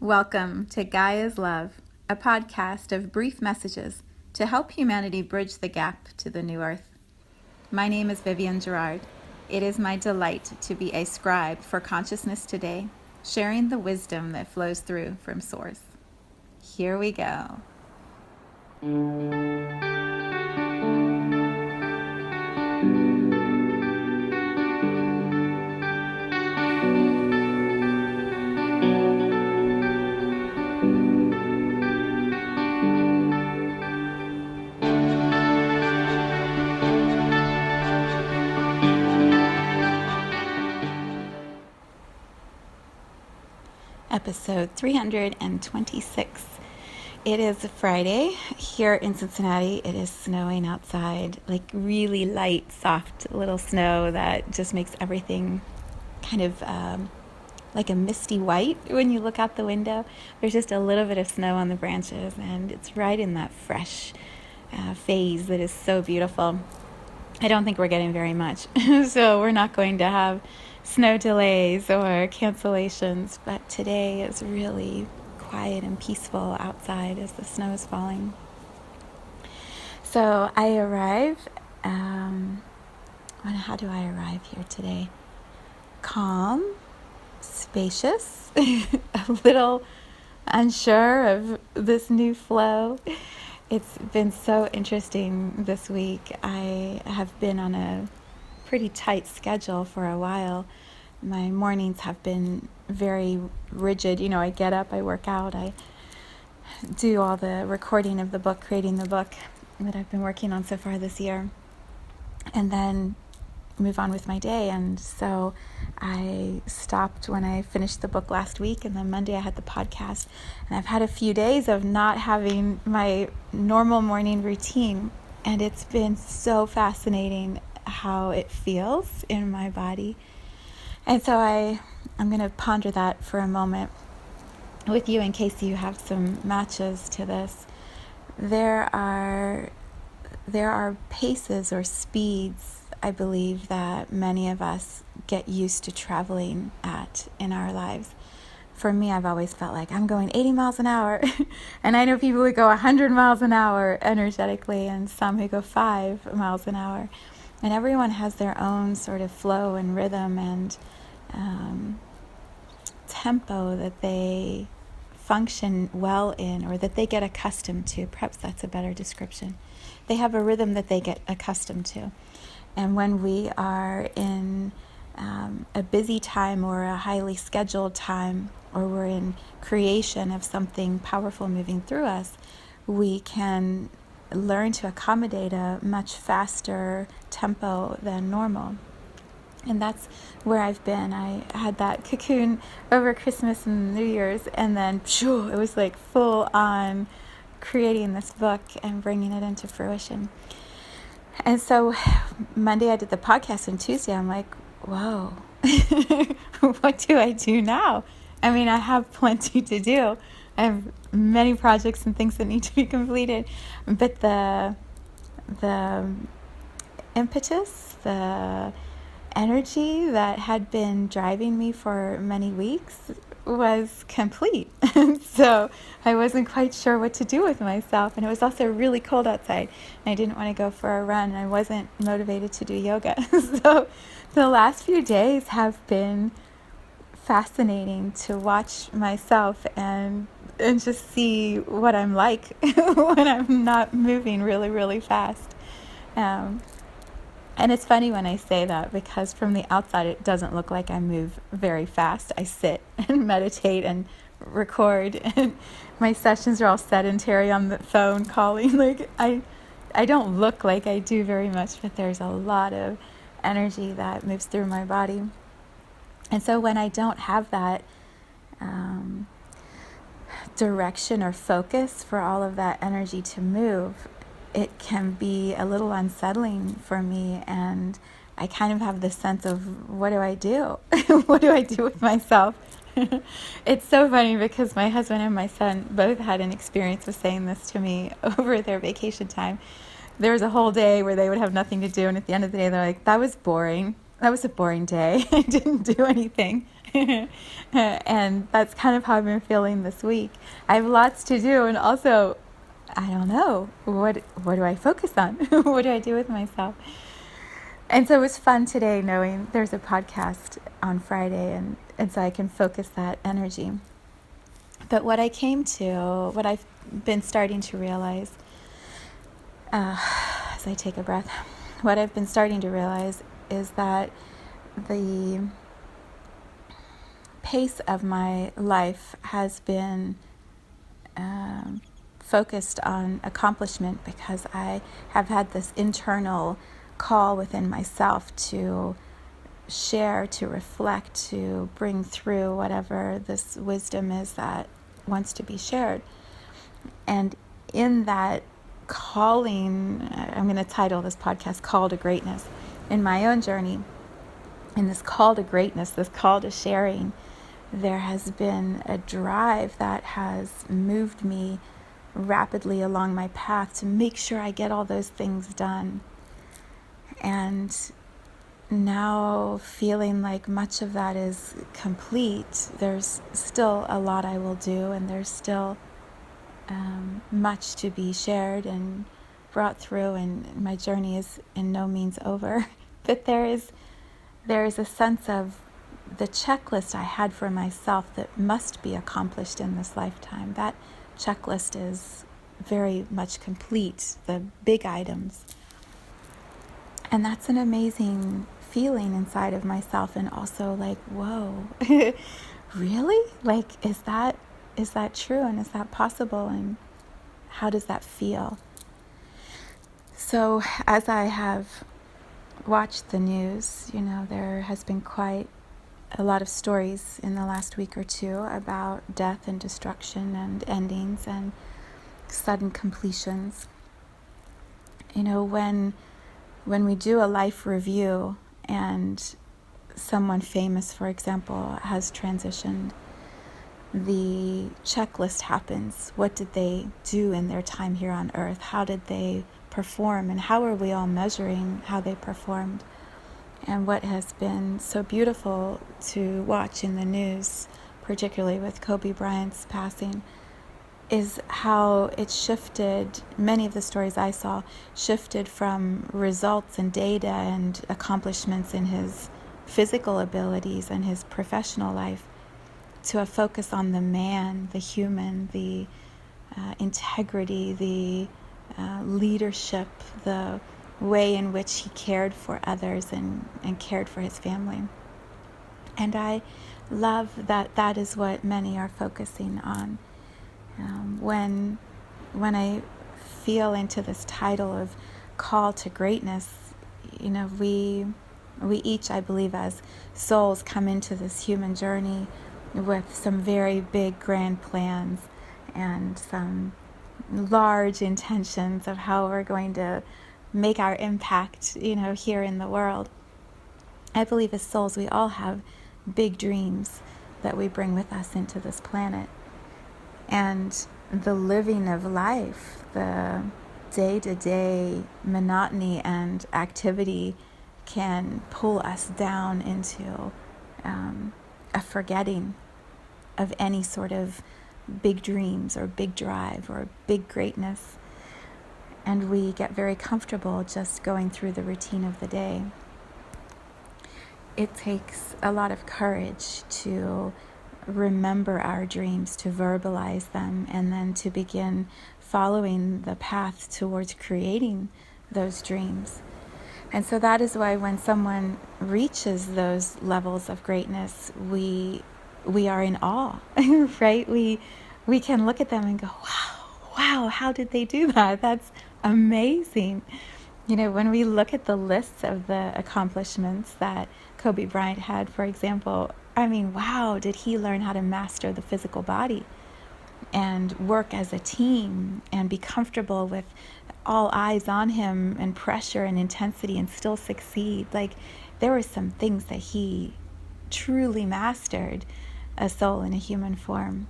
Welcome to Gaia's Love, a podcast of brief messages to help humanity bridge the gap to the new earth. My name is Vivienne Gerard. It is my delight to be a scribe for consciousness today, sharing the wisdom that flows through from Source. Here we go. Episode 326. It is Friday. Here in Cincinnati, it is snowing outside, like really light, soft little snow that just makes everything kind of like a misty white when you look out the window. There's just a little bit of snow on the branches, and it's right in that fresh phase that is so beautiful. I don't think we're getting very much, so we're not going to have snow delays or cancellations, but today is really quiet and peaceful outside as the snow is falling. So I arrive, how do I arrive here today? Calm, spacious, a little unsure of this new flow. It's been so interesting this week. I have been on a pretty tight schedule for a while. My mornings have been very rigid. You know, I get up, I work out, I do all the recording of the book, creating the book that I've been working on so far this year, and then move on with my day. And so I stopped when I finished the book last week, and then Monday I had the podcast, and I've had a few days of not having my normal morning routine, and it's been so fascinating how it feels in my body. And so I'm going to ponder that for a moment with you in case you have some matches to this. There are paces or speeds, I believe, that many of us get used to traveling at in our lives. For me, I've always felt like I'm going 80 miles an hour. And I know people who go 100 miles an hour energetically, and some who go 5 miles an hour. And everyone has their own sort of flow and rhythm and tempo that they function well in, or that they get accustomed to. Perhaps that's a better description. They have a rhythm that they get accustomed to. And when we are in a busy time or a highly scheduled time, or we're in creation of something powerful moving through us, we can learn to accommodate a much faster tempo than normal. And that's where I've been. I had that cocoon over Christmas and New Year's, and then it was like full on creating this book and bringing it into fruition. And so Monday I did the podcast, and Tuesday I'm like, whoa, what do I do now? I mean, I have plenty to do. I have many projects and things that need to be completed, but the impetus, the energy that had been driving me for many weeks was complete. So I wasn't quite sure what to do with myself, and it was also really cold outside, and I didn't want to go for a run, and I wasn't motivated to do yoga. So the last few days have been fascinating to watch myself and just see what I'm like when I'm not moving really, really fast. And it's funny when I say that, because from the outside it doesn't look like I move very fast. I sit and meditate and record, and my sessions are all sedentary on the phone calling. Like I don't look like I do very much, but there's a lot of energy that moves through my body. And so when I don't have that direction or focus for all of that energy to move, it can be a little unsettling for me, and I kind of have this sense of, what do I do? What do I do with myself? It's so funny, because my husband and my son both had an experience with saying this to me over their vacation time. There was a whole day where they would have nothing to do, and at the end of the day they're like, that was boring. That was a boring day. I didn't do anything. And that's kind of how I've been feeling this week. I have lots to do, and also, I don't know, what do I focus on? What do I do with myself? And so it was fun today knowing there's a podcast on Friday, and so I can focus that energy. But what I've been starting to realize, as I take a breath, what I've been starting to realize is that the pace of my life has been focused on accomplishment, because I have had this internal call within myself to share, to reflect, to bring through whatever this wisdom is that wants to be shared. And in that calling, I'm going to title this podcast Call to Greatness. In my own journey, in this call to greatness, this call to sharing, there has been a drive that has moved me rapidly along my path to make sure I get all those things done. And now feeling like much of that is complete, there's still a lot I will do, and there's still much to be shared and brought through, and my journey is in no means over. But there is a sense of the checklist I had for myself that must be accomplished in this lifetime. That checklist is very much complete, the big items. And that's an amazing feeling inside of myself, and also like, whoa, really? Like, is that true, and is that possible, and how does that feel? So as I have watched the news, there has been quite a lot of stories in the last week or two about death and destruction and endings and sudden completions. When we do a life review and someone famous, for example, has transitioned, the checklist happens. What did they do in their time here on earth? How did they perform? And how are we all measuring how they performed? And what has been so beautiful to watch in the news, particularly with Kobe Bryant's passing, is how it shifted. Many of the stories I saw shifted from results and data and accomplishments in his physical abilities and his professional life to a focus on the man, the human, the integrity, the leadership, the way in which he cared for others and cared for his family. And I love that is what many are focusing on. When I feel into this title of call to greatness, we each, I believe, as souls come into this human journey with some very big grand plans and some large intentions of how we're going to make our impact, here in the world. I believe as souls we all have big dreams that we bring with us into this planet. And the living of life, the day-to-day monotony and activity can pull us down into a forgetting of any sort of big dreams or big drive or big greatness. And we get very comfortable just going through the routine of the day. It takes a lot of courage to remember our dreams, to verbalize them, and then to begin following the path towards creating those dreams. And so that is why when someone reaches those levels of greatness, we are in awe, right? We can look at them and go, wow, how did they do that? That's amazing. When we look at the lists of the accomplishments that Kobe Bryant had, for example, wow, did he learn how to master the physical body and work as a team and be comfortable with all eyes on him and pressure and intensity and still succeed? Like, there were some things that he truly mastered, a soul in a human form.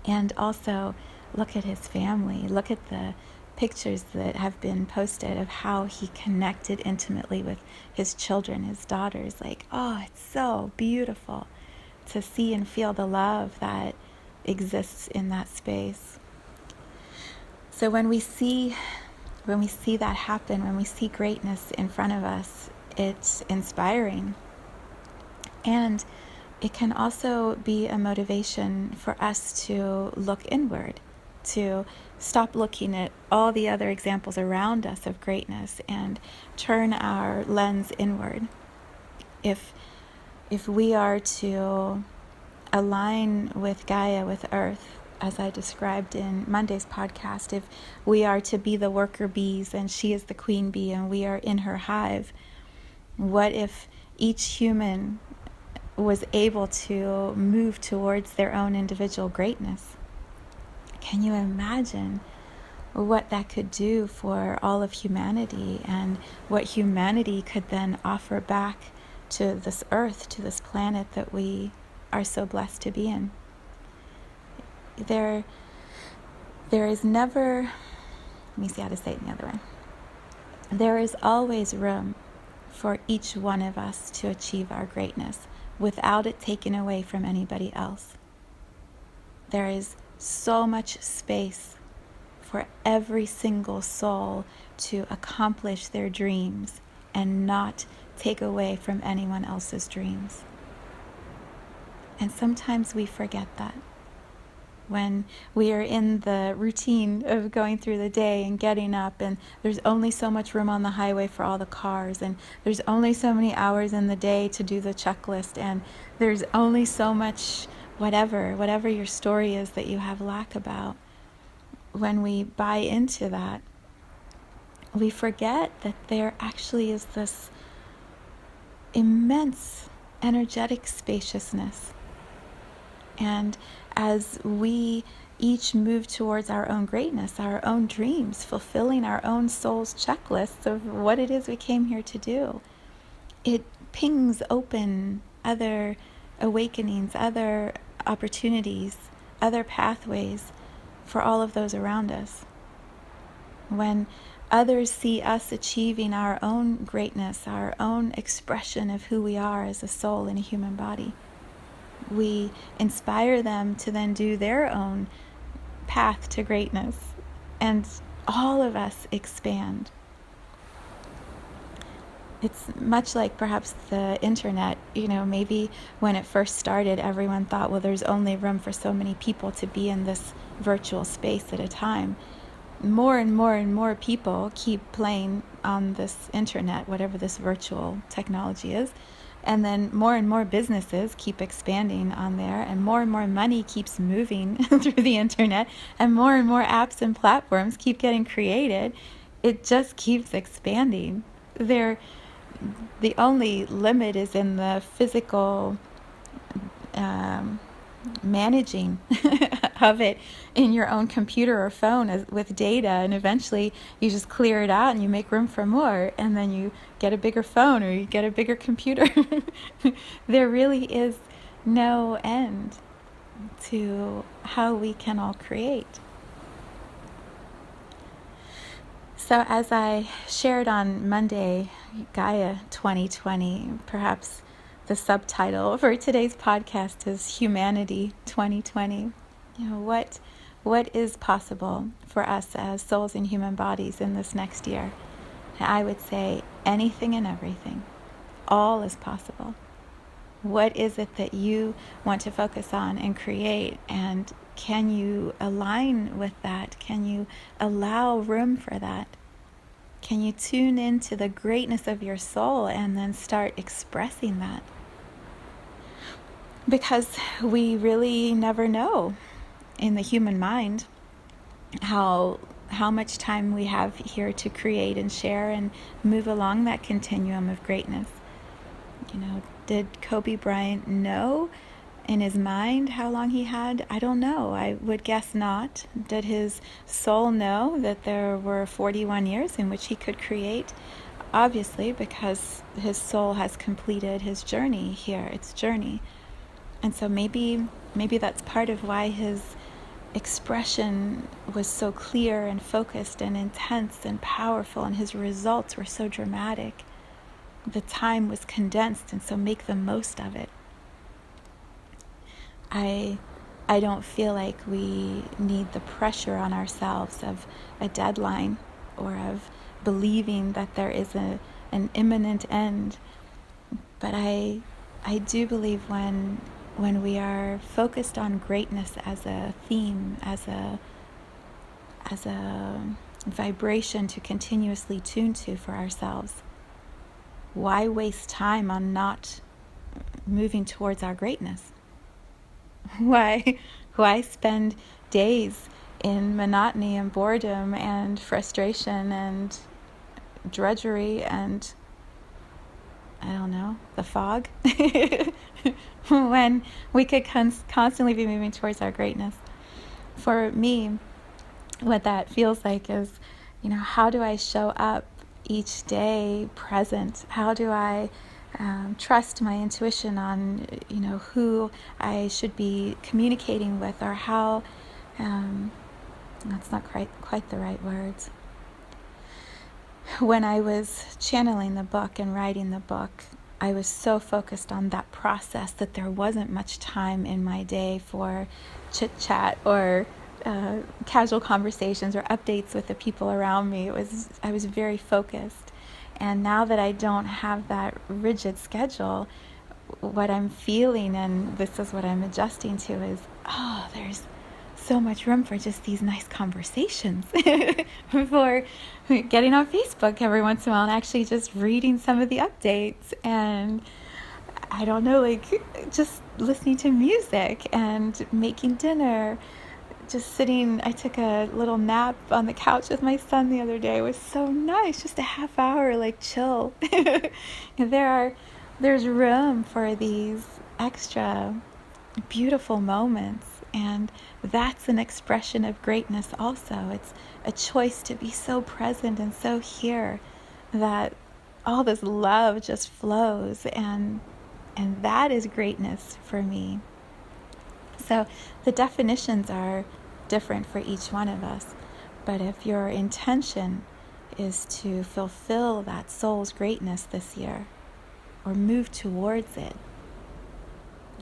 And also look at his family, look at the pictures that have been posted of how he connected intimately with his children, his daughters. Like, oh, it's so beautiful to see and feel the love that exists in that space. So when we see that happen, when we see greatness in front of us, it's inspiring. And it can also be a motivation for us to look inward, to stop looking at all the other examples around us of greatness and turn our lens inward. If we are to align with Gaia, with Earth, as I described in Monday's podcast, if we are to be the worker bees and she is the queen bee and we are in her hive, what if each human was able to move towards their own individual greatness? Can you imagine what that could do for all of humanity, and what humanity could then offer back to this earth, to this planet that we are so blessed to be in? There is never, let me see how to say it the other way. There is always room for each one of us to achieve our greatness without it taken away from anybody else. There is so much space for every single soul to accomplish their dreams and not take away from anyone else's dreams. And sometimes we forget that. When we are in the routine of going through the day and getting up, and there's only so much room on the highway for all the cars, and there's only so many hours in the day to do the checklist, and there's only so much whatever your story is that you have lack about. When we buy into that, we forget that there actually is this immense energetic spaciousness. And as we each move towards our own greatness, our own dreams, fulfilling our own soul's checklists of what it is we came here to do, it pings open other awakenings, other opportunities, other pathways for all of those around us. When others see us achieving our own greatness, our own expression of who we are as a soul in a human body, we inspire them to then do their own path to greatness, and all of us expand. It's much like perhaps the internet. Maybe when it first started, everyone thought, well, there's only room for so many people to be in this virtual space at a time. More and more and more people keep playing on this internet, whatever this virtual technology is. And then more and more businesses keep expanding on there, and more money keeps moving through the internet, and more apps and platforms keep getting created. It just keeps expanding. The only limit is in the physical managing of it in your own computer or phone with data, and eventually you just clear it out and you make room for more, and then you get a bigger phone or you get a bigger computer. There really is no end to how we can all create. So as I shared on Monday, Gaia 2020, perhaps the subtitle for today's podcast is Humanity 2020. What is possible for us as souls in human bodies in this next year? I would say anything and everything. All is possible. What is it that you want to focus on and create? And can you align with that? Can you allow room for that? Can you tune into the greatness of your soul and then start expressing that? Because we really never know in the human mind how much time we have here to create and share and move along that continuum of greatness. Did Kobe Bryant know in his mind how long he had? I don't know. I would guess not. Did his soul know that there were 41 years in which he could create? Obviously, because his soul has completed his journey here, its journey. And so maybe that's part of why his expression was so clear and focused and intense and powerful, and his results were so dramatic. The time was condensed, and so make the most of it. I don't feel like we need the pressure on ourselves of a deadline or of believing that there is an imminent end. But I do believe when we are focused on greatness as a theme, as a vibration to continuously tune to for ourselves, why waste time on not moving towards our greatness? Why spend days in monotony and boredom and frustration and drudgery and, I don't know, the fog, when we could constantly be moving towards our greatness? For me, what that feels like is, how do I show up each day present? How do I trust my intuition on, who I should be communicating with, or how, that's not quite the right words. When I was channeling the book and writing the book, I was so focused on that process that there wasn't much time in my day for chit-chat or casual conversations or updates with the people around me. I was very focused. And now that I don't have that rigid schedule, what I'm feeling, and this is what I'm adjusting to, is, there's so much room for just these nice conversations, for getting on Facebook every once in a while and actually just reading some of the updates, and I don't know, like just listening to music and making dinner. Just sitting, I took a little nap on the couch with my son the other day. It was so nice, just a half hour, like chill. There's room for these extra beautiful moments, and that's an expression of greatness also. It's a choice to be so present and so here that all this love just flows, and that is greatness for me. So the definitions are different for each one of us, but if your intention is to fulfill that soul's greatness this year, or move towards it,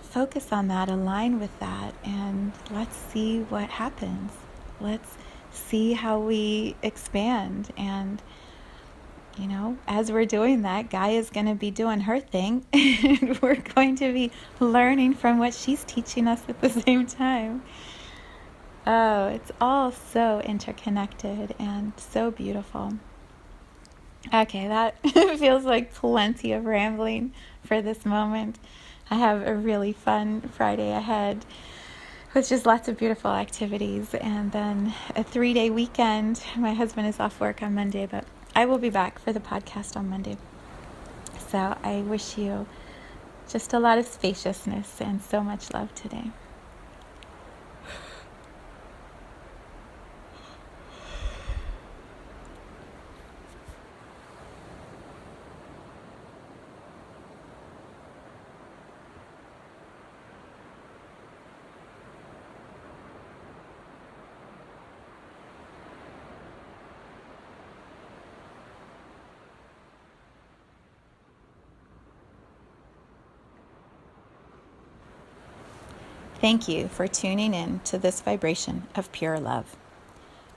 focus on that, align with that, and let's see what happens. Let's see how we expand. And as we're doing that, Gaia's going to be doing her thing, and we're going to be learning from what she's teaching us at the same time. Oh, it's all so interconnected and so beautiful. Okay, that feels like plenty of rambling for this moment. I have a really fun Friday ahead with just lots of beautiful activities, and then a 3-day weekend. My husband is off work on Monday, but I will be back for the podcast on Monday. So I wish you just a lot of spaciousness and so much love today. Thank you for tuning in to this vibration of pure love.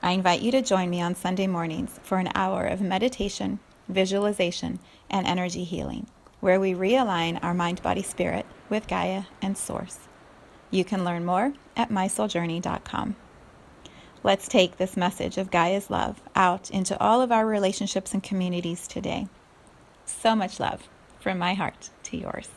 I invite you to join me on Sunday mornings for an hour of meditation, visualization, and energy healing, where we realign our mind, body, spirit with Gaia and Source. You can learn more at mysouljourney.com. Let's take this message of Gaia's love out into all of our relationships and communities today. So much love from my heart to yours.